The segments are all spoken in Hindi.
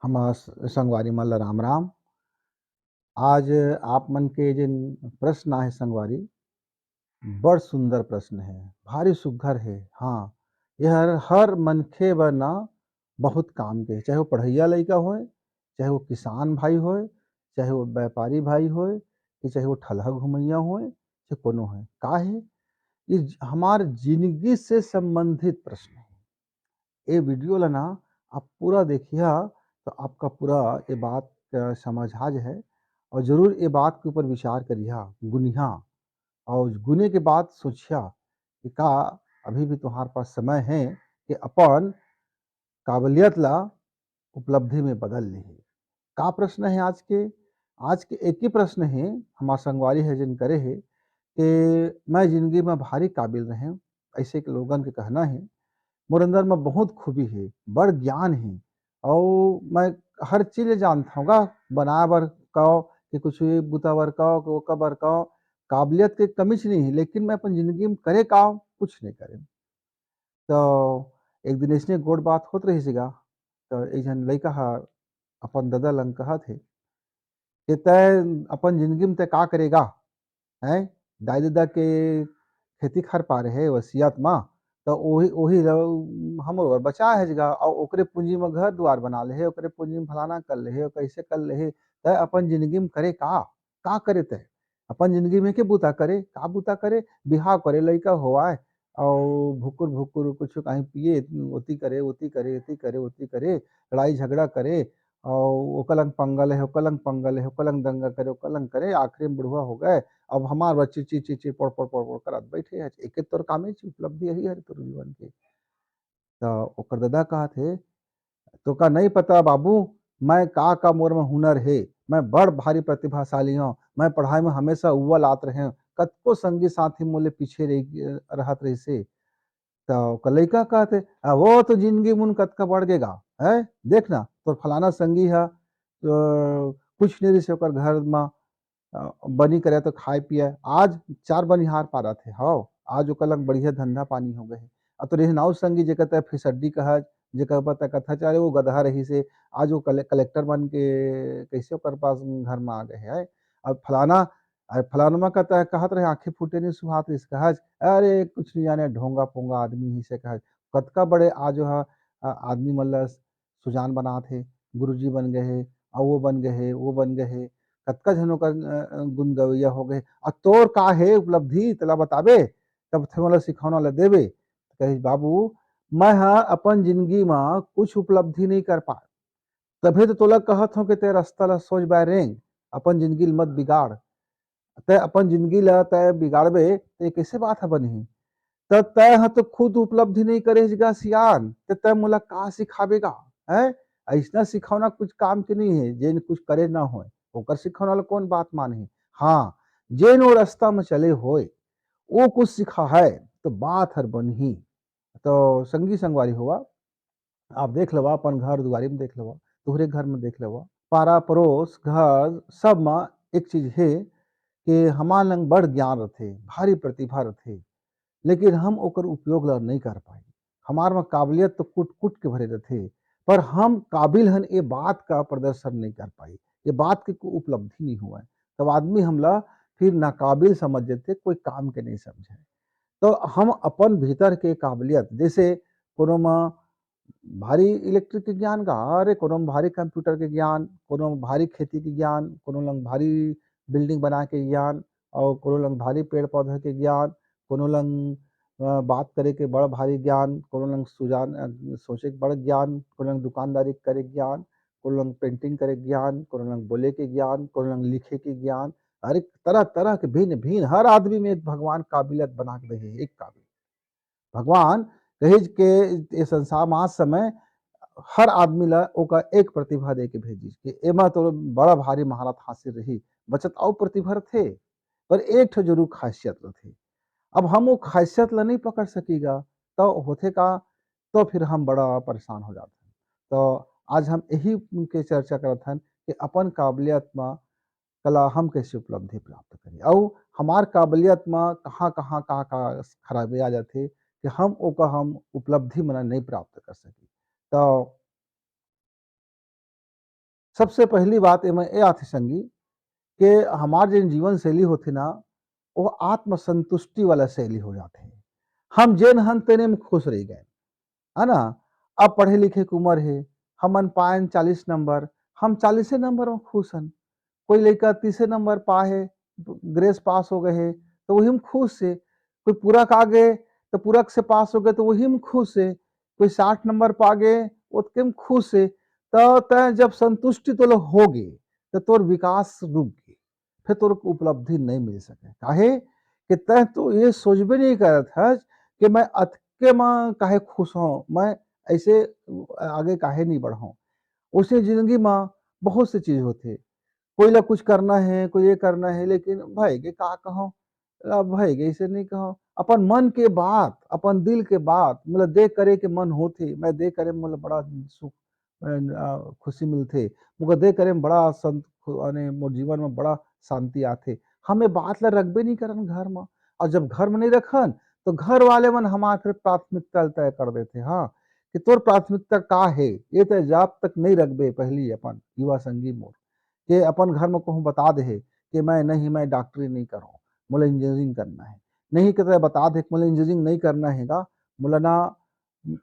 हमार संगवारी मन ल राम राम। आज आप मन के जेन प्रश्न आहे संगवारी, बड़ सुंदर प्रश्न है, भारी सुघ्घर है। हाँ, यह हर मनखे बर ना बहुत काम के हे, चाहे वो पढ़इया लइका होए, चाहे वो किसान भाई होए, चाहे वो व्यापारी भाई होए, कि चाहे वो ठलहा घुमैया होए, चाहे कोनो होए। का है? ये हमार जिंदगी से संबंधित प्रश्न है। ये वीडियो ला ना आप पूरा देखिए तो आपका पूरा ये बात का समझ आ जाए और ज़रूर ये बात के ऊपर विचार करिहा, गुनिहा और गुने के बाद सोचिया कि का अभी भी तुम्हारे पास समय है कि अपन काबिलियत ला उपलब्धि में बदल लेहे। का प्रश्न है आज के? आज के एक ही प्रश्न है, हमार संगवारी है जिन करे है कि मैं ज़िंदगी में भारी काबिल रहें, ऐसे के लोगन के कहना है। मोर अंदर में बहुत खूबी है, बड़ ज्ञान है और मैं हर चीज़ जानता हूँ गा, बनाए बर कहो कि कुछ भी बूता बर कहो कि ओकर बर कहो, काबिलियत के कमीच नहीं है, लेकिन मैं अपन ज़िंदगी में करे का हूँ? कुछ नहीं करे। तो एक दिन अइसने गोड़ बात होत रहिस गा, तो एक झन लइका ह अपन ददा लंग कहत हे कि तै अपन ज़िंदगी में तै का करेगा? हैं? दाई-ददा के खेती खार पारे हे वसियत म, तो ओही ओही ल हमरो बर बचा हेच गा और ओकरे पूँजी में घर दुआर बना ले हे, ओकरे पूँजी में फलाना कर ले हे, कैसे कर ले हे, तै अपन ज़िंदगी में करे का? का करे तै? अपन ज़िंदगी में के बूता करे? का बूता करे? बिहाव करे, लइका होवाए और भुकुर-भुकुर कुछु काहीं पिए, ओती करे, ओती करे, एती करे, ओती करे, लड़ाई झगड़ा करे और ओकर लंग पंगा ले, ओकर लंग पंगा ले, ओकर लंग दंगा करे, ओकर लंग करे, आखिरी में बुढ़वा हो गए। अब हमार बा चिर-चिर, चिर-चिर, पड़-पड़, पड़-पड़ करत बइठे हे। एके तोर कामे ची उपलब्धि यही हरे तोर जीवन के। त ओकर ददा कहत हे, "तोका नहीं पता बाबू, मैं का मोर में हुनर हे। मैं बड़ भारी प्रतिभाशाली हओं। मैं पढ़ाई में हमेशा अव्वल आत रहें। कतको संगी साथी मोले पीछे रहत रहिसे। त ओकर लइका कहत हे, "वो तो ज़िंदगी मुन कतका बढ़ गे गा, हैं? देख ना तोर फलाना संगी ह कुछ नहीं रहिस ओकर घर म बनी करे तो खाए-पिए, आज 4 बनिहार पालत हे, हौ? आज ओकर लंग बढ़िया धंधा पानी हो गए हे। तोर एहन और संगी जेकर तै फिसड्डी कहत, जेकर ऊपर तै कहत अरे वो गदहा रहिस हे, आज वो कलेक्टर बन के कैसे ओकर पास घर में आ गए हे, हैं? अब फलाना फलानमा का तै कहत रहे आँखें फूटे नहीं सुहात रहिस कहत, अरे कुछ नहीं जाने ढोंगा-पोंगा आदमी अइसे कहत। कतका बड़े आज जो ह आदमी मन ल सुजान बनात हे, गुरुजी बन गए हे, वो बन गए हे, वो बन गए हे। कतका झन ओकर गुण गवैया हो गए। तोर का हे उपलब्धि तेला बताबे? तब थे मोला सिखौना ल देबे। कहिस बाबू मैं ह अपन ज़िंदगी म कुछ उपलब्धि नहीं कर पाए। तभे तो तोला कहत हओं कि ते रास्ता ल सोच बाय रेंग, अपन ज़िंदगी ल मत बिगाड़। तै अपन ज़िंदगी ल तै बिगाड़बे तो ये कैसे बात ह बनही? त तै ह तो खुद उपलब्धि नहीं करे हस गा सियान, तो तै मोला का सिखाबे गा? हैं? अइसना सिखौना कुछ काम के नहीं है, जेन कुछ करे ना होए, ओकर सिखौना ल कौन बात मानही? हाँ, जेन ओ रास्ता में चले होए, वो कुछ सिखाए तो बात हर बनही। तो संगी संगवारी होवा, आप देख लेवा अपन घर दुआरी में देख लेवा, तोहरे घर में देख लेवा, पारा-पड़ोस, घर सब म एक चीज़ हे कि हमार लंग बड़ ज्ञान रथे, भारी प्रतिभा रथे। लेकिन हम ओकर उपयोग ला नहीं कर पाई। हमार में काबिलियत तो कूट-कूट के भरे रथे, पर हम काबिल हन ये बात का प्रदर्शन नहीं कर पाई। ये बात की उपलब्धि नहीं हुआ। तब आदमी हमला फिर नाकाबिल समझ देते, कोई काम के नहीं समझे। तो हम अपन भीतर के काबिलियत जैसे कोनो म भारी इलेक्ट्रिक के ज्ञान का, अरे कोनो में भारी कंप्यूटर के ज्ञान, कोनो में भारी खेती के ज्ञान, कोनो लंग भारी बिल्डिंग बनाए के ज्ञान और कोनो लंग भारी पेड़-पौधा के ज्ञान, कोनो लंग बात करे के बड़ भारी ज्ञान, कोनो लंग सोचे के बड़ ज्ञान, कोनो लंग दुकानदारी करे के ज्ञान, कोनो लंग पेंटिंग करे के ज्ञान, कोनो लंग बोले के ज्ञान, कोनो लंग लिखे के ज्ञान। अरे तरह-तरह के भिन्न-भिन्न हर आदमी में एक भगवान काबिलियत बना के दे हे, एक काबिल। भगवान कहिच के ये संसार में आज समय हर आदमी ला ओकर एक प्रतिभा दे के भेजिस कि एमा तो बड़ा भारी महारत हासिल रही, बचत अउ प्रतिभा रथे, पर एक ठो ज़रूर ख़ासियत रथे। अब हम वो ख़ासियत ला नहीं पकड़ सकीगा, तो होथे का? तो फिर हम बड़ा परेशान हो जाथन। तो आज हम यही के चर्चा करत हन कि अपन काबिलियत म कला हम कैसे उपलब्धि प्राप्त करें और हमार काबिलियत में कहाँ-कहाँ, का खराबी आ जाथे कि हम ओका हम उपलब्धि मने नहीं प्राप्त कर सकी। तो सबसे पहली बात एमा ए आथे संगी के हमार जेन जीवन शैली होथे ना वो आत्मसंतुष्टि वाला शैली हो जाथे। हम जेन हन तेने में खुश रह गए, है ना? अब पढ़े लिखे के उम्र हे, हमन पाएन 40 नंबर, हम 40 नंबर में खुश हन। कोई लइका 30 नंबर पाए हे, ग्रेस पास हो गए हे, तो वही में खुश हे। कोई पूरक आ गए तो पूरक से पास हो गए तो वही में खुश है। कोई 60 नंबर पा गए ओतके में खुश है। तो तय जब संतुष्टि तोला होगे तो तोर विकास रुक गए, फिर तोर उपलब्धि नहीं मिल सके। काहे कि तय तो ये सोचबे नहीं करत हस कि मैं अतके में काहे खुश हूँ, मैं ऐसे आगे काहे नहीं बढ़ाऊँ। उसे जिंदगी में बहुत सी चीज होते, कोई ला कुछ करना है, कोई ये करना है, लेकिन भाई के का कहो, अब भाई के ऐसे नहीं कहो। अपन मन के बात, अपन दिल के बात मतलब देख करे के मन होथे, मैं देख करे मतलब बड़ा सुख खुशी मिलथे, मोके देख करे में बड़ा अने मोर जीवन में बड़ा शांति आथे। हमें बात ला रखबे नहीं करन घर में, और जब घर में नहीं रखन तो घर वाले मन हमार फिर प्राथमिकता तय कर देथे। हाँ, कि तोर प्राथमिकता का है, ये तो जब तक नहीं रखबे पहली अपन युवा संगी मोर कि अपन घर में कहूँ बता दे कि मैं नहीं, मैं डॉक्टरी नहीं करूँ, मोला इंजीनियरिंग करना है। नहीं कहते बता दे मोला इंजीनियरिंग नहीं करना हैगा, मोला ना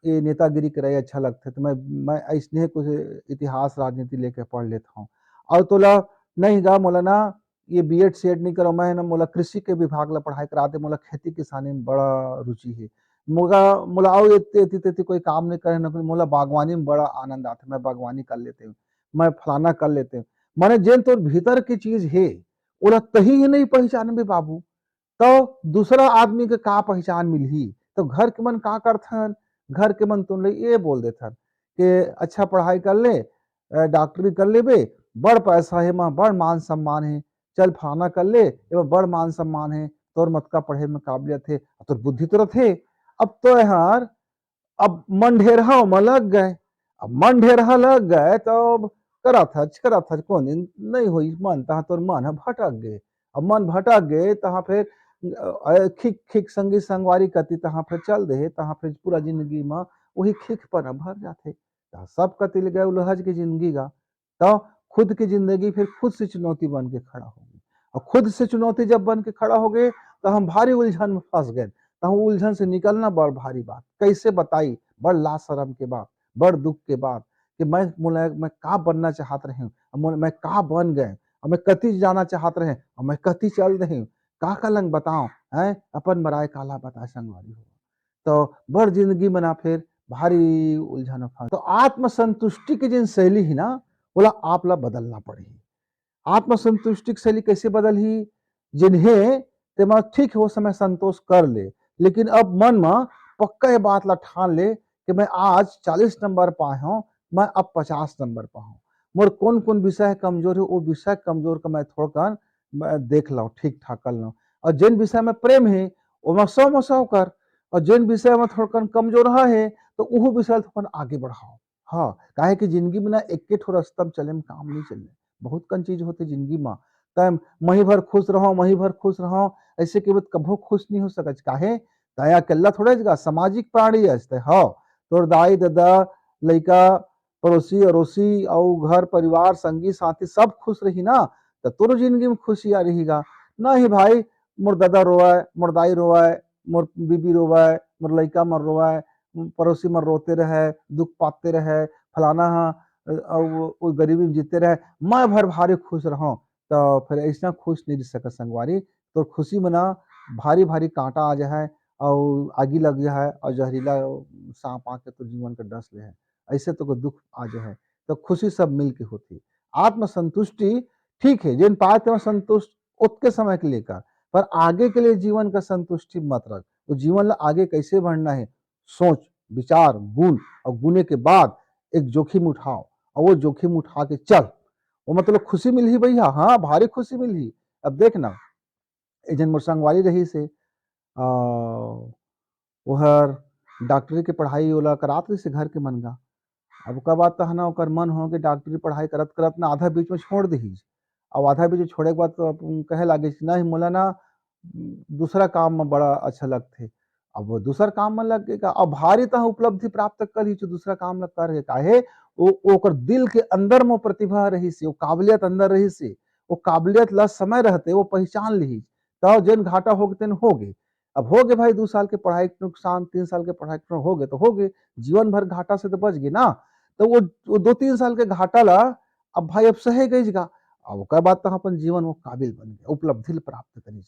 ये नेतागिरी करे अच्छा लगता है, तो मैं ऐसने कुछ इतिहास राजनीति लेके पढ़ लेता हूँ। और तोला नहीं गा मोला ना ये बीएड सीएड नहीं करो, मैं ना मोला कृषि के विभाग ला पढ़ाई करा दे, मोला खेती किसानी में बड़ा रुचि है। मोला मोला आओ इतने इतने कोई काम नहीं करे ना, मोला बागवानी में बड़ा आनंद आता है, मैं बागवानी कर लेते हूँ, मैं फलाना कर लेते हूँ। माने जेन तोर भीतर की चीज है ओला तही ही नहीं पहचानबे बाबू, तो दूसरा आदमी के का पहचान मिलही। तो घर के मन का करथन, घर के मन तुम ये बोल देथन कि अच्छा पढ़ाई कर ले, डॉक्टरी कर लेबे, बड़ पैसा है, माँ बड़ मान सम्मान है, चल फलाना कर ले एवं बड़ मान सम्मान है, तोर मत का पढ़े में काबिलियत है, तोर बुद्धि तो रथे। अब तो यार अब मन ढेरहा में लग गए, अब मन ढेरहा लग गए तो करत हच कौन दिन नहीं हुई मन, तहाँ तोर मन भटक गए। अब मन भटक गए तहाँ फिर खिक खिक संगी संगवारी कति तहाँ फिर चल दे, तहाँ फिर पूरा जिंदगी में वही खिक पर भर जाते। सब कति ले गए उलझ की जिंदगी का, तो खुद की जिंदगी फिर खुद से चुनौती बन के खड़ा हो गई। और खुद से चुनौती जब बन के खड़ा हो गए तो हम भारी उलझन में फंस गए। तो उलझन से निकलना बड़ भारी बात, कैसे बताई, बड़ लाज शर्म के बात, बड़ दुख के बात कि मैं का बनना चाहत रहे हूँ, मैं का बन गए, और मैं कति जाना चाहत रहे और मैं कति चल रहे हूँ, का लंग बताओ है अपन मराए काला बता संगवारी हो। तो बड़ जिंदगी में ना फिर भारी उलझन फंस। तो आत्मसंतुष्टि की जिन शैली ही ना बोला आप ला बदलना पड़ी। आत्मसंतुष्टि की शैली कैसे बदलही, जिन्हें तेमा ठीक हो समय संतोष कर ले, लेकिन अब मन में पक्का ये बात ला ठान ले कि मैं आज 40 नंबर पाए हूँ, मैं अब 50 नंबर पाऊँ। मोर कौन कौन विषय कमजोर है वो विषय कमजोर का मैं थोड़ा मैं देख लाऊं, ठीक ठाक कर लाऊं। और जिन विषय में प्रेम है वो मैं 100 में 100 कर, और जिन विषय में थोड़ा कमजोर है तो वो विषय थोड़ा आगे बढ़ाओ। हाँ, काहे कि जिंदगी में ना एक ठो रास्ता चले में काम नहीं चले, बहुत कन चीज होती जिंदगी में। तय मही भर खुश रहो, मही भर खुश रहो, ऐसे के बाद कभो खुश नहीं हो सकत। काहे दया अकेला थोड़े जगा सामाजिक प्राणी है। हाँ, तोर दाई दादा लइका पड़ोसी अड़ोसी और घर परिवार संगी साथी सब खुश रही ना, तो तोर जिंदगी में खुशी आ रहेगा। नहीं भाई, मोर दादा रोवाए, मोर दाई रोवाए, मोर बीबी रोवाए, मोर लइका मर रोवाए, पड़ोसी मर रोते रहे, दुख पाते रहे, फलाना और गरीबी में जीते रहे, मैं भर भारी खुश रहूं, तो फिर ऐसा खुश नहीं रह सका संगवारी। तो खुशी में ना भारी भारी कांटा आ जाए और आगी लग जाए और जहरीला सांप आके तो जीवन का डस ले है, ऐसे तो कोई दुख आ जाए। तो खुशी सब मिल के होती। आत्मसंतुष्टि ठीक है, जिन पाए थे संतुष्ट उतके समय के लेकर, पर आगे के लिए जीवन का संतुष्टि मत रख। तो जीवन ला आगे कैसे बढ़ना है, सोच विचार गुण, और गुने के बाद एक जोखिम उठाओ और वो जोखिम उठा के चल, वो मतलब खुशी मिली भैया, हाँ भारी खुशी मिली। अब देखना एजन मोर संगवारी रही से ओहर डॉक्टरी के पढ़ाई ओला करात रही से घर के मन गा। अब का बात है ना ओकर मन हो कि डॉक्टरी पढ़ाई करत करत ना आधा बीच में छोड़ दही, और आधा बीच में छोड़े के बाद तो कहे लागे नहीं मोला ना दूसरा काम में बड़ा अच्छा लगते। अब वो दूसरा काम में लग गएगा, अब भारी तह उपलब्धि प्राप्त कर ही दूसरा काम लग कर काहे ओकर दिल के अंदर में प्रतिभा रही से, वो काबिलियत अंदर रही से, वो काबिलियत ला समय रहते वो पहचान ली, तो जेन घाटा हो गए तेन हो गए। अब हो गए भाई 2 साल के पढ़ाई के नुकसान, 3 साल के पढ़ाई के हो गए तो हो गए, जीवन भर घाटा से तो बच गए ना। तो वो 2-3 साल के घाटा ला अब भाई अब सहे गई जगह, अब ओकर बाद तो अपन जीवन वो काबिल बन गया, उपलब्धि प्राप्त करी।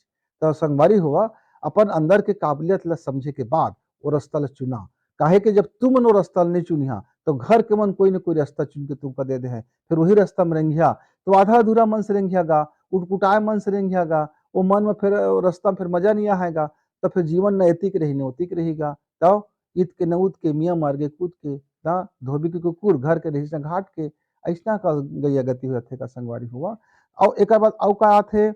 तो संगवारी हुआ अपन अंदर के काबिलियत ला समझे के बाद वो रास्ता ला चुना। काहे कि जब तुम वो रास्ता नहीं चुनिया तो घर के मन कोई ना कोई रास्ता चुन के तुमको दे दे है, फिर वही रास्ता में रेंगिया तो आधा अधूरा मन से रेंगियागा, उटपुटाए मन से रेंगियागा, वो मन में फिर रास्ता में फिर मजा नहीं आएगा, तो फिर जीवन नैतिक रही नैतिक रहेगा। तब ईद के न उद के मियाँ मार के कूद के ता धोबी के कुकुर घर के रही घाट के, ऐसा का गैया गति हुआ थे का संगवारी हुआ। और एक बाद औ का आथे,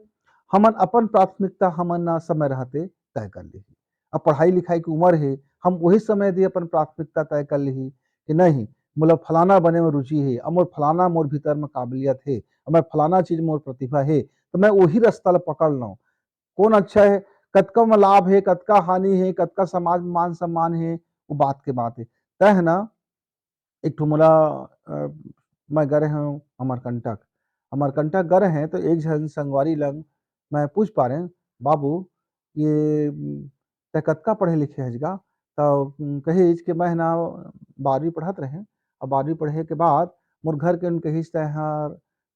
हमन अपन प्राथमिकता हमन ना समय रहते तय कर ली। अब पढ़ाई लिखाई की उम्र है, हम वही समय दे अपन प्राथमिकता तय कर ली कि नहीं मतलब फलाना बने में रुचि है, और मोर फलाना मोर भीतर में काबिलियत है, और मैं फलाना चीज मोर प्रतिभा है, तो मैं वही रास्ता ला पकड़ लूँ। कौन अच्छा है, कतका में लाभ है, कतका हानि है, कतका समाज में मान सम्मान है, वो बात के बात है। तय है ना। एक ठो मोला मैं गए हूँ अमरकंटक, अमरकंटक गए हैं तो एक झन संगवारी लग मैं पूछ पा रहे हैं, बाबू ये तय कतका पढ़े लिखे हजगा, तो कही कि मैं ना 12वीं पढ़त रहे, और 12वीं पढ़े के बाद मोर घर के कही तय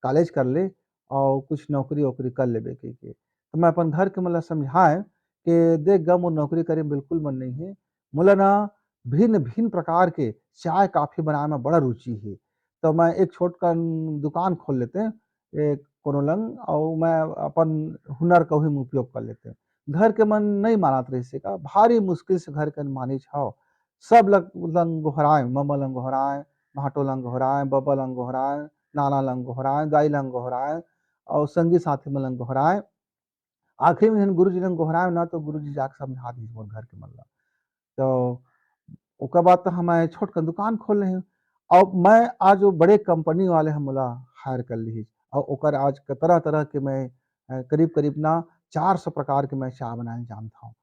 कॉलेज कर ले और कुछ नौकरी वोकरी कर लेबे के। तो मैं अपन घर के मतलब समझाए कि देख गा मोर नौकरी करे में बिल्कुल मन नहीं है, मोला ना भिन्न भिन्न प्रकार के चाय कॉफी बनाए में बड़ा रुचि है, तो मैं एक छोट कन दुकान खोल लेते हैं एक कोनो लंग, और मैं अपन हुनर का ही उपयोग कर लेते हैं। घर के मन नहीं मानत रही से का, भारी मुश्किल से घर के मानी छाओ, सब लंग गोहराए, मम्मा लंग गोहराए, भाटो लंग गोहराए, बब्बा लंग गोहराए, नाना लंग गोहराए, दाई लंग गोहराए, और संगी साथी में लंग गोहराए। आखिर में गुरु जी लंग गोहराए ना तो गुरु जी जाके समझा दी मोर घर के मन ला। तो ओकर बाद तो हम छोट कर दुकान खोल रहे हैं, और मैं आज वो बड़े कंपनी वाले हम मोला हायर कर ली, और ओकर आज तरह तरह के मैं करीब करीब ना 400 प्रकार के मैं चाय बनाने जानता हूँ,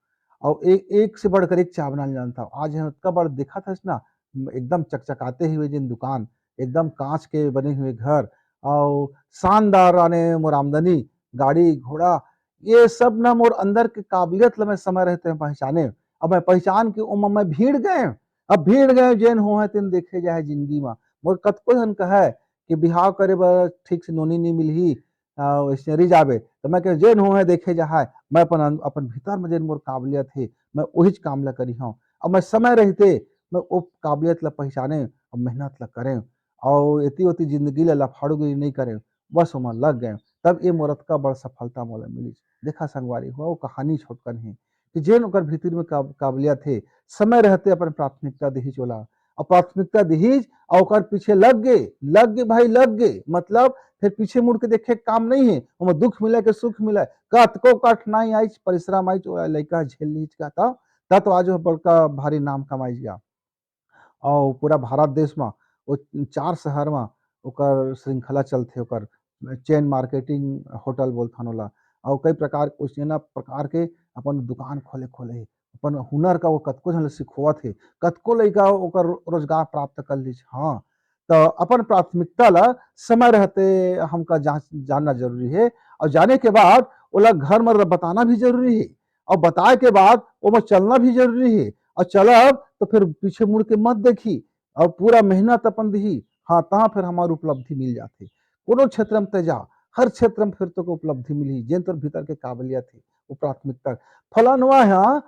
और एक से बढ़कर एक चाय बनाने जानता हूँ। आज यहाँ इतना बड़ा दिखा था ना, एकदम चकचकाते हुए जिन दुकान, एकदम कांच के बने हुए घर, और शानदार आने मोर आमदनी, गाड़ी घोड़ा, ये सब ना मोर अंदर के काबिलियत ला मैं समय रहते हैं पहचाने। अब मैं पहचान के उमा मैं भीड़ गए, अब भीड़ गए जेन हो है तेन देखे जाए जिंदगी में। मोर कतको जन कहे कि बिहाव करे बर ठीक से नोनी नहीं मिलही, स्टेरी जाबे, तो मैं कह जेन हो है देखे जाए, मैं अपन अपन भीतर में जेन मोर काबिलियत है मैं वही काम ला करी हूँ। अब मैं समय रहते मैं वो काबिलियत ला पहचाने और मेहनत ला करें, और इतनी होती जिंदगी ला लफाड़ूगिरी नहीं करें, बस उमर लग गए, तब ये मोरत का बड़ सफलता मोला मिली। देखा संगवारी हुआ वो कहानी छोटकन है कि जेन ओकर भीतर में काबिलियत है, समय रहते अपन प्राथमिकता दही चोला, और प्राथमिकता दहीज और ओकर पीछे लग गए भाई लग गए, मतलब फिर पीछे मुड़ के देखे काम नहीं है, ओमे दुख मिले के सुख मिले, कतको कठिनाई आई परिश्रम आई लड़का झेल लीज का, तब तो आज बड़का भारी नाम कमाई गया। और पूरा भारत देश में वो 4 शहर में ओकर श्रृंखला चलथे, ओकर चेन मार्केटिंग होटल बोलथन ओला, और कई प्रकार उसेना प्रकार के अपन दुकान खोले अपन हुनर का वो कतको झन सिखोवत है, कतको लइका ओकर रोजगार प्राप्त कर ली। हाँ, तो अपन प्राथमिकता ला समय रहते हमका जानना जरूरी है, और जाने के बाद ओला घर में बताना भी जरूरी है, और बताए के बाद ओमा चलना भी जरूरी है, और चलब तो फिर पीछे मुड़ के मत देखी, और पूरा मेहनत अपन दी। हाँ, तहाँ फिर हमारी उपलब्धि मिल जाती। कोनो क्षेत्र में तेजा, हर क्षेत्र में फिर तो उपलब्धि मिली जेन तोर भीतर के काबिलियत है, वो प्राथमिकता। फलानवा है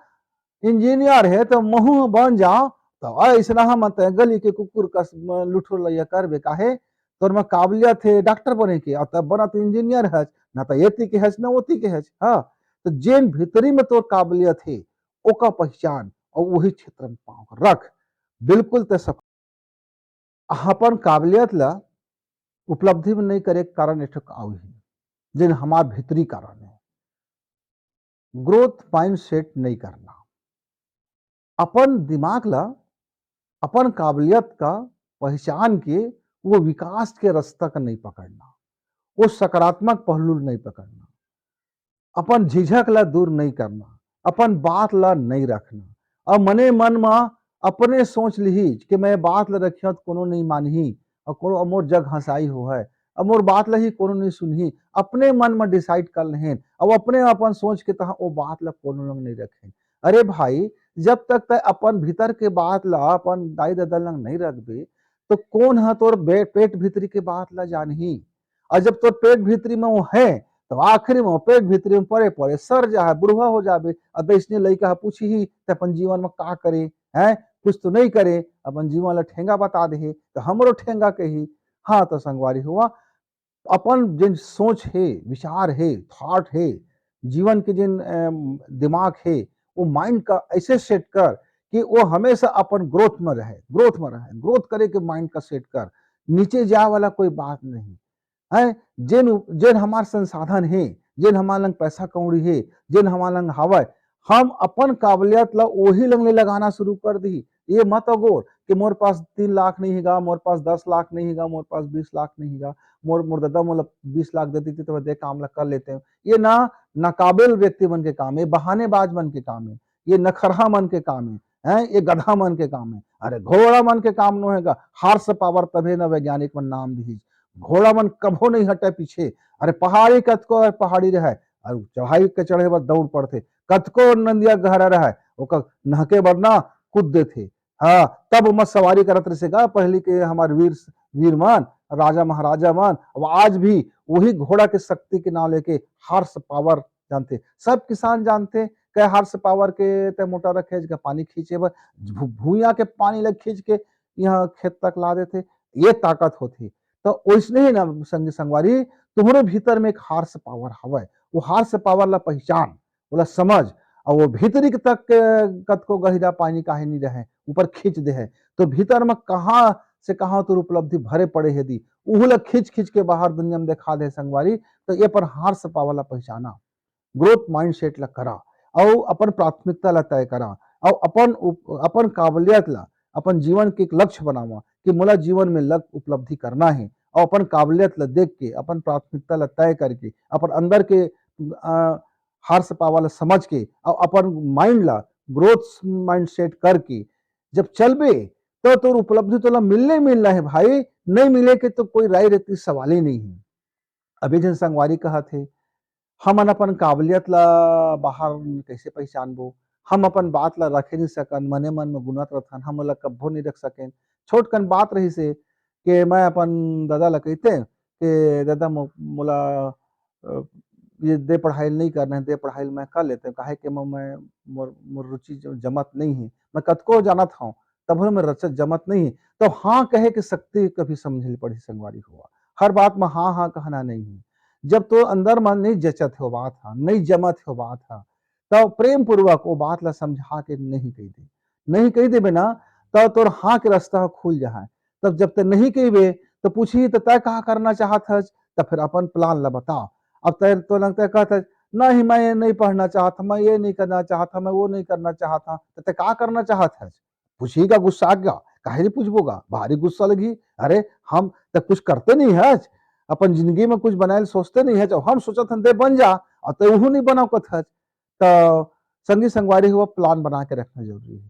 इंजीनियर है तो महू बन जाओ, तो ऐसा हम गली के कुकुर का लुठो लैया कर काहे, तोर में काबिलियत है डॉक्टर बने के, और तब बना तो इंजीनियर है ना, तो एती के है ना ओती के है। हाँ, तो जेन भीतरी में तोर काबिलियत है ओका पहचान और वही क्षेत्र में पाँव रख, बिल्कुल ते सब अपन काबिलियत ला उपलब्धि में नहीं करे कारण एक आउ है जिन हमार भीतरी कारण है, ग्रोथ माइंड सेट नहीं करना, अपन दिमाग ला अपन काबिलियत का पहचान के वो विकास के रास्ता का नहीं पकड़ना, वो सकारात्मक पहलू नहीं पकड़ना, अपन झिझक ला दूर नहीं करना, अपन बात ला नहीं रखना, और मने मन में अपने सोच ली कि मैं बात ला रखियो तो कोनो नहीं मानही, और कोनो मोर जग हंसाई हो है, अब मोर बात ल ही कोनो नहीं सुनही, अपने मन में डिसाइड कर लेहेन, अब अपने अपन सोच के तहा वो बात ला कोनो लंग नहीं रखें। अरे भाई, जब तक तय अपन भीतर के बात ला अपन दाई दादा लंग नहीं रखबे, तो कौन है तोर पेट भीतरी के बात ला जानही। और जब तोर पेट भीतरी में वो है, तो आखिरी में वो पेट भीतरी में पड़े पड़े सर जा है, बुढ़वा हो जाबे, अब इसने लड़का पूछी ही तो अपन जीवन में का करे, है कुछ तो नहीं करे, अपन जीवन ला ठेंगा बता दे तो हमरो ठेंगा कही। हाँ तो संगवारी हुआ, अपन जिन सोच है, विचार है, थॉट है, जीवन के जिन दिमाग है, वो माइंड का ऐसे सेट कर कि वो हमेशा अपन ग्रोथ में रहे, ग्रोथ में रहे, ग्रोथ करे के माइंड का सेट कर, नीचे जाए वाला कोई बात नहीं है। जिन जिन हमार संसाधन है, जिन हमार लंग पैसा कौड़ी है, जिन हमार लंग हवय, हम अपन काबिलियत ला वही लंग ले लगाना शुरू कर दी। ये मत अगोर कि मोर पास 3 लाख नहीं हैगा, मोर पास 10 लाख नहीं हैगा, मोर पास 20 लाख नहीं हैगा, मोर मोर दादा मोला 20 लाख देती थी तो मैं काम ला कर लेते हैं। ये ना नाकाबिल व्यक्ति मन के काम है, बहानेबाज मन के काम है, ये नखरहा मन के काम है, ये गधा मन के काम है। अरे घोड़ा मन के काम नो हैगा, हार्स पावर तभे न वैज्ञानिक मन नाम दी। घोड़ा मन कभो नहीं हटे पीछे। अरे पहाड़ी कतको पहाड़ी रहे, और चढ़ाई के चढ़े बर दौड़ पड़ते, कतको नंदिया गहरा रहे ओकर नहके बरना कूद देते। हाँ तब मत सवारी करत रसेगा पहले के हमारे वीर मान, राजा महाराजा मान। अब आज भी वही घोड़ा के शक्ति के नाम लेके हार्स पावर जानते, सब किसान जानते क्या हार्स पावर के ते मोटर खींच के पानी खींचे बर, भूया के पानी लग खींच के यहाँ खेत तक ला देते, ये ताकत होती। तो वैसने ही ना संगवारी, तुम्हारे भीतर में एक हार्स पावर हवय, वो हार्स पावर ला पहचान, बोला समझ, और वो भीतरी तक कत को गहिरा पानी काहे नहीं रहे, ऊपर खींच दे है, तो भीतर में कहाँ से कहाँ तो उपलब्धि भरे पड़े है दी, उहुला खींच खींच के बाहर दुनिया में दिखा दे संगवारी। तो ये पर हार्स पावर ला पहचाना, ग्रोथ माइंडसेट ला करा, और अपन प्राथमिकता ला तय करा, और अपन काबिलियत ला अपन जीवन के एक लक्ष्य बनावा कि मोला जीवन में लक्ष्य उपलब्धि करना है, और अपन काबिलियत ला देख के, अपन प्राथमिकता ला तय करके, अपन अंदर के हार्स पावर ला समझ के, और अपन माइंड ला ग्रोथ माइंड सेट करके जब चलबे, तो उपलब्धि तो ला मिलने मिलना है भाई, नहीं मिले के तो कोई राय रहती सवाल ही नहीं है। अभी जन संगवारी कहा थे, हम अपन काबिलियत ला बाहर कैसे पहचानबो, हम अपन बात ला रखे नहीं सकन, मने मन में गुनत रथन, हम ला कब्बो नहीं रख सकें। छोट कन बात रही से कि मैं अपन दादा ला कहते कि दादा मोला ये दे पढ़ाई नहीं करना है, दे पढ़ाई मैं कर लेते काहे कि मैं मोर रुचि जमत नहीं है, मैं कतको जानत हूँ तब मैं रचत जमत नहीं है। तो हाँ कहे कि शक्ति कभी समझ पड़ी संगवारी हुआ, हर बात में हाँ हाँ कहना नहीं है। जब तो अंदर मन नहीं जचत हो बात हा, नहीं जमत हो बात हा, तब प्रेम पूर्वक वो बात ला समझा के नहीं कही दे, नहीं कही दे बिना, तब तोर हाँ के रास्ता खुल जाए। तब जब तक नहीं कही तो पूछी तो तय कहा करना चाहत है, तो फिर अपन प्लान ला बता। अब तय तो लगता है कहता नहीं मैं ये नहीं पढ़ना चाहता, मैं ये नहीं करना चाहता, मैं वो नहीं करना चाहता, तो तय क्या करना चाहत है, पूछीगा गुस्सा आ गया, काहे नहीं पूछबोगा, भारी गुस्सा लगी। अरे हम तो कुछ करते नहीं है, अपन जिंदगी में कुछ बनाए सोचते नहीं है, जब हम सोचत हन दे बन जा, और तो वह नहीं बनाओ कथ है। तो संगी संगवारी हुआ प्लान बना के रखना जरूरी है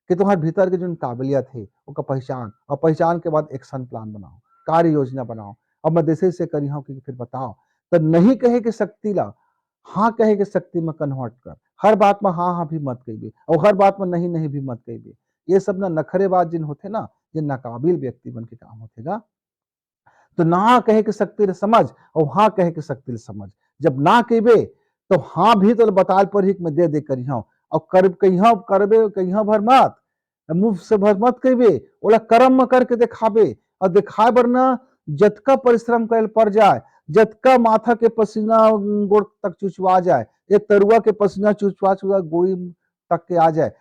कि तुम्हारे भीतर की जो काबिलियत है उसका पहचान, और पहचान के बाद एक्शन प्लान बनाओ, कार्य योजना बनाओ। अब मैं जैसे से करी हूँ कि फिर बताओ, तो नहीं कहे कि शक्ति ला, हाँ कहे कि शक्ति में कन्वर्ट कर, हर बात में हाँ हाँ भी मत कही, और हर बात में नहीं नहीं भी मत कही। ये सब ना नखरेबाज जिन होते ना, जिन नाकाबिल व्यक्ति बन के काम होतेगा। तो ना कहे कि शक्ति समझ, और हाँ कहे कि शक्ति समझ, जब ना कहबे तो हाँ भी तो बताल पर ही मैं दे दे करिया, और कर कहिया करबे कहिया भर मत, मुंह से भर मत कहबे, ओला कर्म में करके दिखाबे, और दिखाए बर ना जतका परिश्रम कर पड़ जाए, जतका माथा के पसीना गोड़ तक चुचवा जाए, ये तरुआ के पसीना चुचवा चुचवा गोड़ी तक के आ जाए,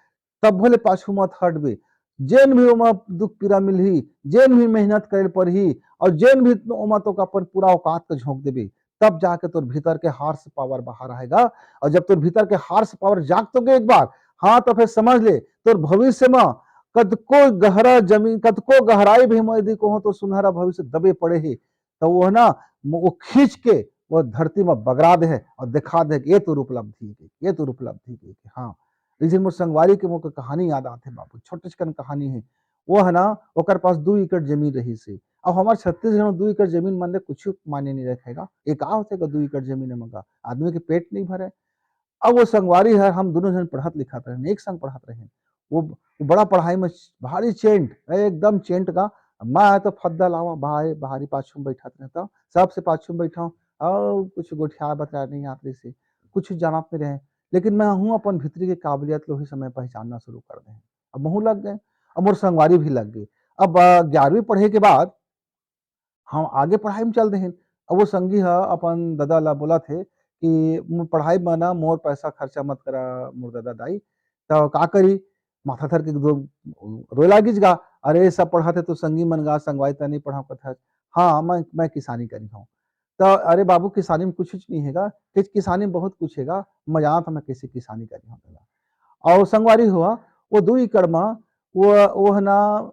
तब भले पाछू मत हटबे। जेन भी ओमा दुख पीड़ा मिलही, जेन भी मेहनत करे पड़ही, और जेन भी ओमा तो अपन पूरा औकात के झोंक देबे, तब जाके तोर भीतर के हार्स पावर बाहर आएगा। और जब तोर भीतर के हार्स पावर जाग तो गए एक बार, हाँ तो फिर समझ ले तोर भविष्य में कदको गहरा जमीन, कदको गहराई भी में यदि कहो तो सुनहरा भविष्य दबे पड़े है, तो वो ना वो खींच के वो धरती में बगरा दे है, और दिखा दे ये तो उपलब्धि है, ये तो उपलब्धि है। हाँ इस दिन मुझे संगवारी के मुझे कहानी याद आते बाबू, छोटे कहानी है, वो है ना ओकर पास 2 एकड़ जमीन रही से। अब हमार छत्तीसगढ़ में 2 एकड़ जमीन मन कुछ मायने नहीं रखेगा, ये का होते 2 एकड़ जमीन है मगा आदमी के पेट नहीं भरे। अब वो संगवारी है, हम दोनों जन पढ़त लिखत रहे, एक संग पढ़त रहे। वो बड़ा पढ़ाई में भारी चेंट, एकदम चेंट का। मैं तो फद्दा लावा भाई भारी पाछू में बैठत रहता, सबसे पाछू में बैठा और कुछ गोठिया बता नहीं आते से, कुछ जानत नहीं रहे। लेकिन मैं हूँ अपन भीतरी के काबिलियत लो ही समय पहचानना शुरू कर दे। अब महू लग गए, अब मोर संगवारी भी लग गई। अब 11वीं पढ़े के बाद हम आगे पढ़ाई में चल देहिन। अब वो संगी ह अपन दादा ला बोला थे कि पढ़ाई में ना मोर पैसा खर्चा मत करा मोर दादा दाई, तो का करी माथा धर के दो रोए लागिस गा। अरे सब पढ़ाते तो संगी मन गा संगवाई त नहीं पढ़ा कथा। हाँ मैं किसानी करी हूँ। तो अरे बाबू किसानी में कुछ नहीं हैगा, किसानी में बहुत कुछ हैगा, मैं जानत हूँ मैं कैसे किसानी करी हूँ दादा। और संगवारी हुआ वो 2 एकड़ में वो है ना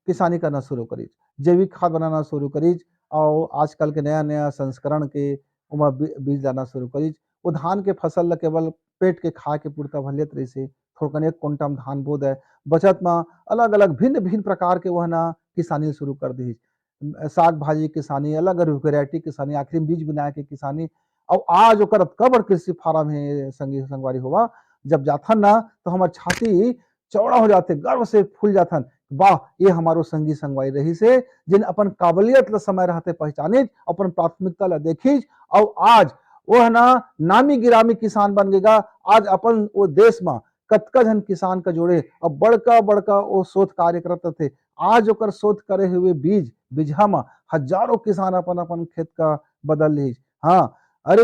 किसानी करना शुरू करी, जैविक खाद बनाना शुरू करी और आजकल के नया नया संस्करण के ओमा बीज डालना शुरू करी। वो धान के फसल ला केवल पेट के खाए के पूर्ता भर लेत रहिसे, थोड़कन 1 क्विंटल धान बो दे बचत में अलग अलग भिन्न भिन्न प्रकार के वह ना किसानी शुरू कर दी। साग भाजी किसानी, अलग अलग वेराइटी किसानी, आखिर में बीज बनाए के किसानी। और आज ओकर कबर कृषि फार्म है संगी संगवारी हुआ। जब जाथन ना तो हमार छाती चौड़ा हो जाते, गर्व से फूल जाथन, वाह ये हमारो संगी संगवारी रही से जिन अपन काबिलियत ला समय रहते पहचाने, अपन प्राथमिकता ला देखी और आज वो है ना नामी गिरामी किसान बन गएगा। आज अपन वो देश में कतका जन किसान का जोड़े अब बड़का बड़का वो शोध कार्य करते थे। आज ओकर शोध करे हुए बीजहा में हजारों किसान अपन अपन खेत का बदल ली। हाँ अरे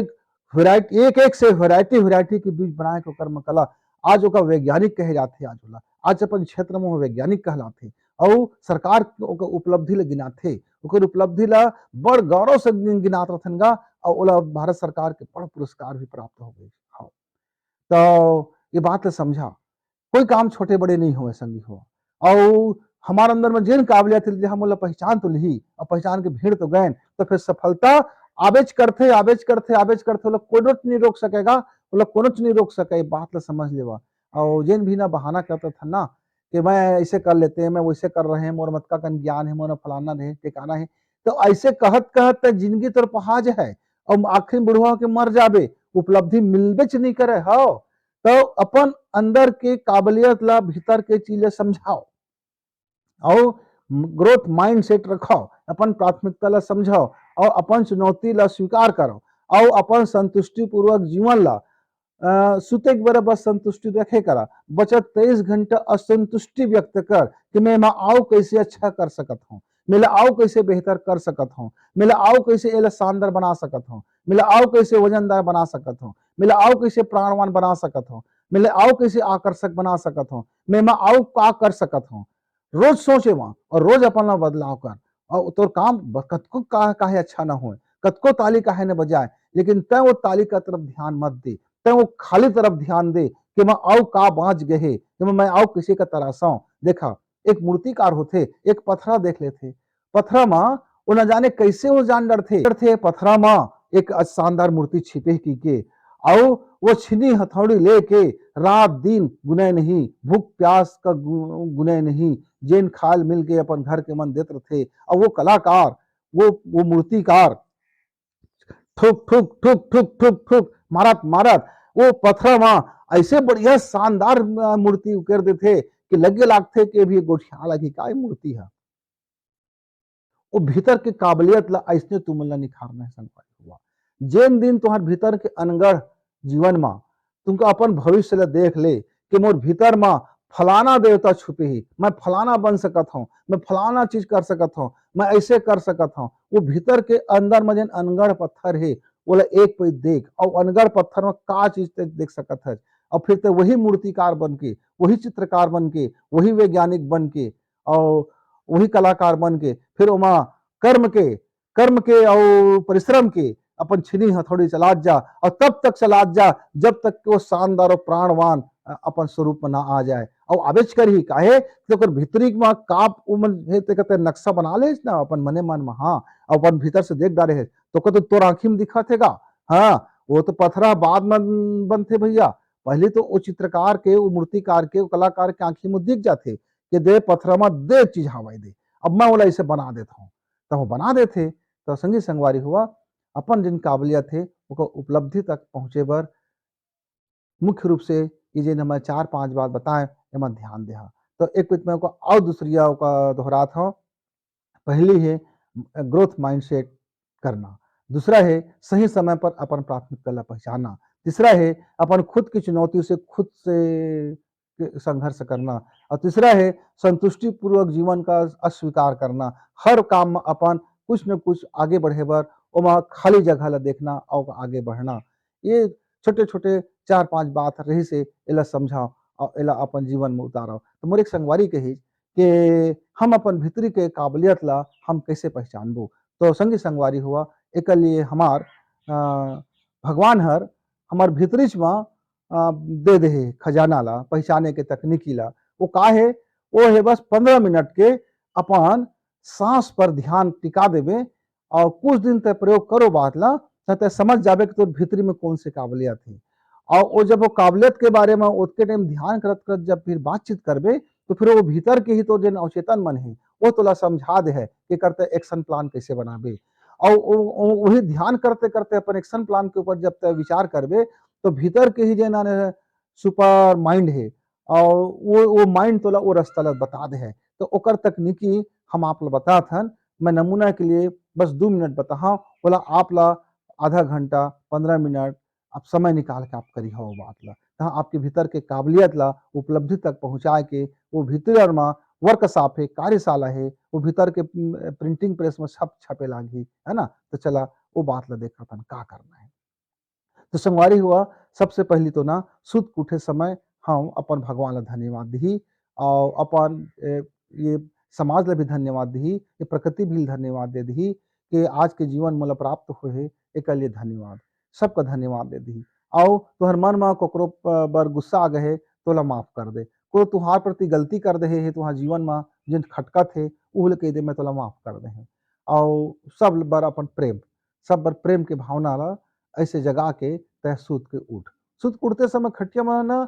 वेराइटी एक एक से वेराइटी के बीज बनाए के ओकर में कला आज ओकर वैज्ञानिक कहे जाते। आज ओला आज अपन क्षेत्र में वैज्ञानिक कहलाते और सरकार ओकर उपलब्धि ले गिनाथे, ओकर उपलब्धि ला बड़ गौरव से गिनात रहथन गा और ओला भारत सरकार के बड़ पुरस्कार भी प्राप्त हो गए। हाँ तो ये बात समझा, कोई काम छोटे बड़े नहीं हुए संगी हो। और हमारे अंदर में जिन काबिलियत थी हम पहचान तो ली और पहचान के भीड़ तो गए, तो फिर सफलता आबेज करते लोग कोनो नहीं रोक सकेगा, वो लोग कोनो नहीं रोक सके, बात ला समझ लेवा। और जिन भी ना बहाना करता था ना कि मैं ऐसे कर लेते हैं, मैं वैसे कर रहे हैं, मोर मत का ज्ञान है, मोर फलाना है टिकाना है, तो ऐसे कहत कहत जिंदगी तो पहाज है और आखिर बुढ़वा के मर जाबे, उपलब्धि मिलबे नहीं करे। हो तो अपन अंदर के काबिलियत ला भीतर के चीजें समझाओ और ग्रोथ माइंड सेट रखो, अपन प्राथमिकता ला समझाओ और अपन चुनौती ला स्वीकार करो और अपन संतुष्टि पूर्वक जीवन ला सुते के बराबर संतुष्टि रखे करा। बचत 23 घंटा असंतुष्टि व्यक्त कर कि मैं आओ कैसे अच्छा कर सकत हूँ, मेला आओ कैसे बेहतर कर सकत हूँ, मेला आओ कैसे एला शानदार बना सकत हूँ, मेला आओ कैसे वजनदार बना सकत हूँ, मेला आओ कैसे प्राणवान बना सकत हूँ, मेले आओ कैसे आकर्षक बना सकत हूँ, मैं आओ का कर सकत हूँ। रोज सोचे वहां और रोज अपन बदलाव कर और तो काम कतको काहे अच्छा ना हो, कतको ताली काहे न बजाए, लेकिन तय वो ताली का तरफ ध्यान मत दे, तय वो खाली तरफ ध्यान दे कि मैं आओ का बाँच गए, कि मैं आओ किसी का तरासाऊं। देखा एक मूर्तिकार होते, एक पथरा देख लेते, पथरा माँ वो न जाने कैसे वो जान डरते पथरा माँ एक शानदार मूर्ति छिपे की के आओ वो छिनी हथौड़ी लेके रात दिन गुने नहीं, भूख प्यास का गुने नहीं, जेन खाल मिल के अपन घर के मन देते थे। और वो कलाकार वो मूर्तिकार ठुक ठुक ठुक ठुक ठुक ठुक मारत मारत वो पत्थर में ऐसे बढ़िया शानदार मूर्ति उकेर देते कि लगे लागते कि भी गोठिया लगी का मूर्ति है। वो भीतर के काबिलियत ला ऐसने तुमन ला निखारना है संकल्प हुआ। जेन दिन तुम्हार भीतर के अनगढ़ जीवन में तुमको अपन भविष्य ला देख ले कि मोर भीतर में फलाना देवता छुपे ही, मैं फलाना बन सकत हूँ, मैं फलाना चीज कर सकत हूँ, मैं ऐसे कर सकत हूँ। वो भीतर के अंदर में जेन अनगढ़ पत्थर है बोला एक पे देख और अनगढ़ पत्थर में का चीज ते देख सकत है। और फिर ते वही मूर्तिकार बन के, वही चित्रकार बन के, वही वैज्ञानिक बन के और वही कलाकार बन के फिर वहां कर्म के और परिश्रम के अपन छिनी हथौड़ी चलात जा और तब तक चलात जा जब तक कि वो शानदार और प्राणवान अपन स्वरूप में ना आ जाए। और आवेश कर ही काहे तो भीतरी में काप उमन है ते कहते नक्शा बना ले ना अपन मने मन में। हाँ अपन भीतर से देख डाले है तो कहते तोर आंखी में दिखा थेगा। हाँ वो तो पथरा बाद में बनते भैया, पहले तो वो चित्रकार के, वो मूर्तिकार के, वो कलाकार के आंखी में दिख जाते कि दे पत्थरमा दे चीज हवाई दे, अब मैं बोला इसे बना देता हूँ, तो वो बना देते। तो संगी संगवारी हुआ अपन जिन काबिलियत थे वो उपलब्धि तक पहुंचे बर मुख्य रूप से ये जो मैं 4-5 बात बताएं एमा ध्यान देहा। तो एक मैं को और दूसरिया का दोहरात हूँ। पहली है ग्रोथ माइंडसेट करना, दूसरा है सही समय पर अपन प्राथमिकता ला पहचानना, तीसरा है अपन खुद की चुनौती से खुद से संघर्ष करना, और तीसरा है संतुष्टि पूर्वक जीवन का अस्वीकार करना। हर काम में अपन कुछ न कुछ आगे बढ़े बर ओमा खाली जगह ला देखना और आगे बढ़ना। ये छोटे छोटे 4-5 बात रही से एला समझाओ और एला अपन जीवन में उतारो। तो मोर एक संगवारी कही कि हम अपन भीतरी के काबिलियत ला हम कैसे पहचानबो। तो संगी संगवारी हुआ एक लिए हमार भगवान हर हमार भीतरीच में दे दे खजाना ला पहचाने के तकनीकी ला। वो का है, वो है बस 15 मिनट के अपन सांस पर ध्यान टिका देवे और कुछ दिन तक प्रयोग करो बात ला, तो समझ जावे कि तो भीतरी में कौन सी काबिलियत है। और वो जब वो काबिलियत के बारे में उतके टाइम ध्यान करत करत जब फिर बातचीत करबे, तो फिर वो भीतर के ही तो जो अवचेतन मन है वो तोला समझा दे है कि करते एक्शन प्लान कैसे बनाबे। और वही ध्यान करते करते अपन एक्शन प्लान के ऊपर जब तक विचार करबे, तो भीतर के ही जो ना सुपर माइंड है और वो माइंड तोला वो रास्ता ला बता दे है। तो ओकर तकनीकी हम आप ला बतात हन। मैं नमूना के लिए बस 2 मिनट बताहा, बोला आप ला आधा घंटा 15 मिनट आप समय निकाल के आप करी हो बात ला, तहाँ आपके भीतर के काबिलियत ला उपलब्धि तक पहुंचाए के वो भीतर में वर्कशॉप है, कार्यशाला है, वो भीतर के प्रिंटिंग प्रेस में छप छपे लागी है ना। तो चला वो बात ला देखा था का करना है। तो संगवारी हुआ सबसे पहली तो ना सुत उठे समय हम अपन भगवान ला धन्यवाद दी और अपन ये समाज ला भी धन्यवाद दी, ये प्रकृति भी धन्यवाद दे दी कि आज के जीवन मोला प्राप्त हुए एक लिए धन्यवाद, सबका धन्यवाद दे दी। आओ तुहर मन में ककरो बर गुस्सा आ गए तोला माफ कर दे, कोई तुहार प्रति गलती कर दे है तुहार जीवन में जिन खटकत है उल कह दे मैं तोला माफ कर दे। और सब बर अपन प्रेम, सब बर प्रेम के भावना ला ऐसे जगा के तय सूत के उठ। सूत उठते समय खटिया में ना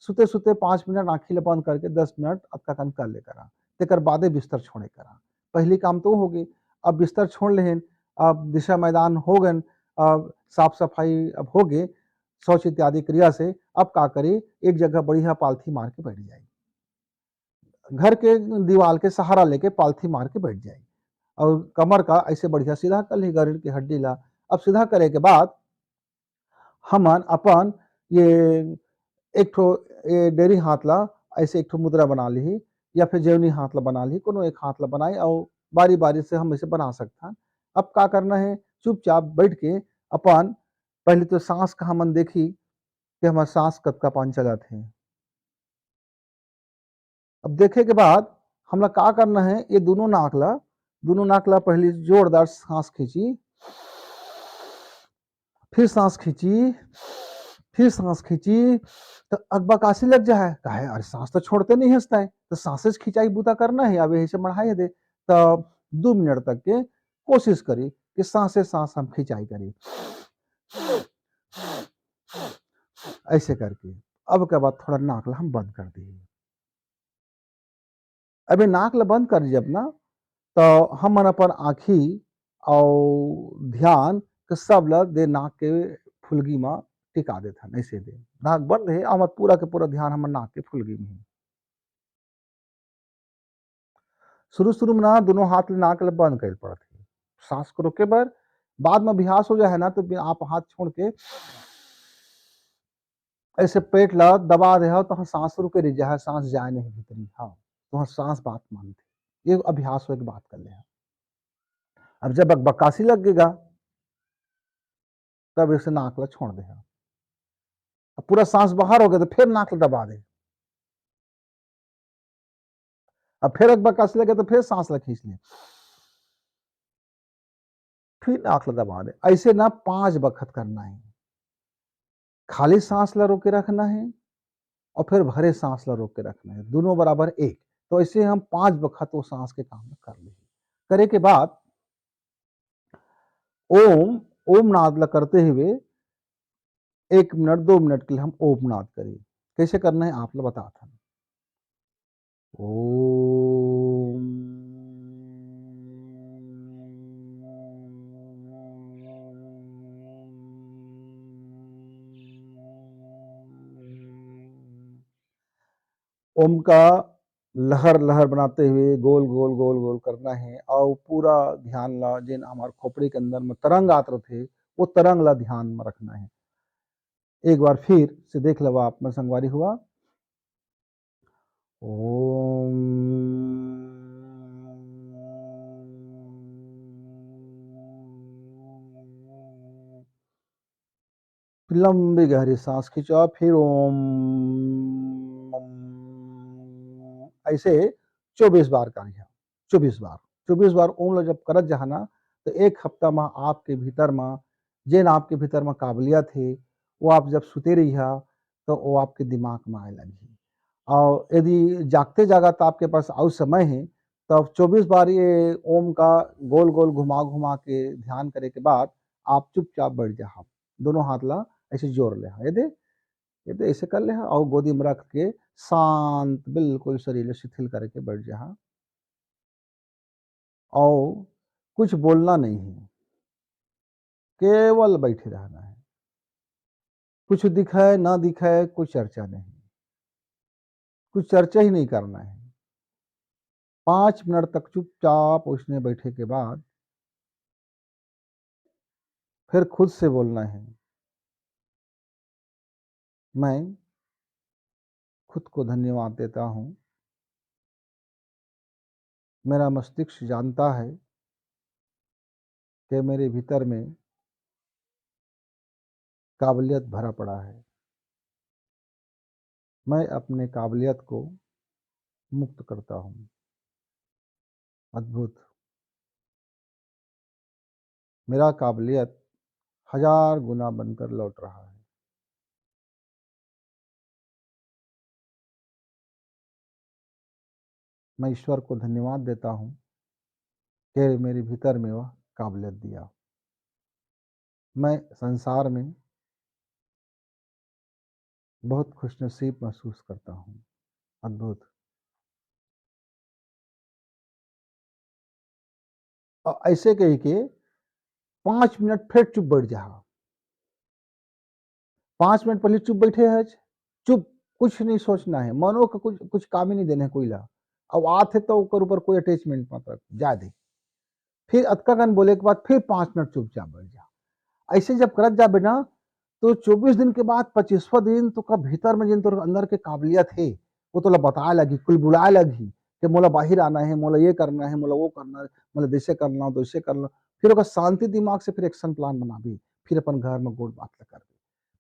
सुते सुते 5 मिनट आँखी ला बंद करके 10 मिनट अक्का कन कर ले करा, तेकर बादे बिस्तर छोड़े करा। पहली काम तो हो गई। अब बिस्तर छोड़ लेहन, अब दिशा मैदान हो गन, अब साफ सफाई अब हो गए शौच इत्यादि क्रिया से, अब का करे एक जगह बढ़िया पालथी मार के बैठ जाए, घर के दीवार के सहारा लेके पालथी मार के बैठ जाए और कमर का ऐसे बढ़िया सीधा कर ली गरीब की हड्डी ला। अब सीधा करे के बाद हमन अपन ये एक ठो ये डेरी हाथ ला ऐसे एक ठो मुद्रा बना ली, या फिर जेवनी हाथ ला बना ली, कोनो एक हाथ ला बनाई और बारी बारी से हम इसे बना सकता। अब का करना है, चुपचाप बैठ के अपन पहले तो सांस का हमन देखी कि हमारा सांस कब का पान चलत है। अब देखे के बाद हमला का करना है, ये दोनों नाक ला पहले जोरदार सांस खींची, फिर सांस खींची, फिर सांस खींची, तो अकबकासी लग जाए कहे अरे सांस तो छोड़ते नहीं हंसता है, तो सांसें खिंचाई बूता करना है अब यही से बढ़ाई दे। तो 2 मिनट तक के कोशिश करी कि सांसे सांस हम खिंचाई करी ऐसे करके। अब के बाद थोड़ा नाक ला हम बंद कर दिए। अभी नाक ला बंद कर जब ना, तो हम मन अपन आँखी और ध्यान के सब ला दे नाक के फुलगी में टिका देथन ऐसे दे। नाक बंद है और पूरा के पूरा ध्यान हमर नाक के फुलगी में है। शुरू-शुरू में ना दोनों हाथ ले नाक ला बंद करे पड़त है। सांस को रोके बर, बाद में अभ्यास हो जाए है ना तो आप हाथ छोड़ के ऐसे पेट ला दबा दे तो सांस रुके रह जाए, सांस जाए नहीं भीतरी। हाँ, तो सांस बात मानते। ये अभ्यास हो के बात कर ले। अब जब बकवासी लगेगा तब इसे नाक ला छोड़ दे। अब पूरा सांस बाहर हो गया तो फिर नाक ला दबा दे। अब फिर एक बकवासी लगे तो फिर सांस ला खींच ले, फिर नाक ला दबा दे। ऐसे ना 5 बखत करना है। खाली सांस ला रोक के रखना है और फिर भरे सांस ला रोक के रखना है, दोनों बराबर एक। तो ऐसे हम 5 बखत वो सांस के काम कर ले। करे के बाद ओम ओम नाद ला करते हुए 1 मिनट 2 मिनट के लिए हम ओम नाद करें। कैसे करना है आप लोग बताता हूँ। ओम ओम का लहर-लहर बनाते हुए गोल, गोल, गोल, गोल करना है और पूरा ध्यान ला जेन हमार खोपड़ी के अंदर में तरंग आत रथे, वो तरंग ला ध्यान में रखना है। एक बार फिर से देख लेवा आप मन संगवारी हुआ। ओम लंबी गहरी सांस खींचा फिर ओम ऐसे 24 बार करिया 24 बार 24 बार ओम ला जब करत जहा ना तो एक हफ्ता में आपके भीतर में जेन आपके भीतर में काबिलियत है वो आप जब सुते रहिया तो वो आपके दिमाग में आए लगी और यदि जागते जागत आपके पास और समय है तब 24 बार ये ओम का गोल गोल घुमा घुमा के ध्यान करे के बाद आप चुपचाप बैठ जा दोनों हाथ ला ऐसे जोड़ ले ये तो ऐसे कर ले और गोदी में रख के शांत बिल्कुल शरीर शिथिल करके बैठ जा और कुछ बोलना नहीं है केवल बैठे रहना है कुछ दिखाए ना दिखाए कुछ चर्चा नहीं कुछ चर्चा ही नहीं करना है 5 मिनट तक चुपचाप उसने बैठे के बाद फिर खुद से बोलना है मैं खुद को धन्यवाद देता हूँ मेरा मस्तिष्क जानता है कि मेरे भीतर में काबिलियत भरा पड़ा है मैं अपने काबिलियत को मुक्त करता हूँ अद्भुत मेरा काबिलियत हजार गुना बनकर लौट रहा है मैं ईश्वर को धन्यवाद देता हूँ कि मेरे भीतर में वह काबिलियत दिया मैं संसार में बहुत खुशनसीब महसूस करता हूँ अद्भुत और ऐसे कही के 5 मिनट फिर चुप बैठ जा 5 मिनट पहले चुप बैठे है चुप कुछ नहीं सोचना है मनो का कुछ कुछ काम ही नहीं देना है कोई ला अब आते तो ऊपर कोई अटैचमेंट मत रख जा दे फिर अतका बोले के बाद फिर 5 मिनट चुपचाप बैठ जा ऐसे जब करत जाबे ना तो 24 दिन के बाद 25वां दिन तो का भीतर में जिन तो अंदर के काबिलियत है वो तो बताए लगी कुल बुलाए लगी कि मोला बाहर आना है मोला ये करना है मोला वो करना है मोला जैसे करना तो ऐसे करना फिर ओकर शांति दिमाग से फिर एक्शन प्लान बनाबी फिर अपन घर में गोड़ बात कर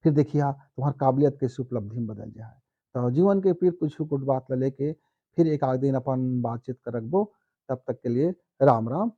फिर देखिए तुम्हार काबिलियत कैसे उपलब्धि में बदल जाए तो जीवन के फिर कुछ कुछ बात लेके फिर एक आध दिन अपन बातचीत कर रखबो तब तक के लिए राम राम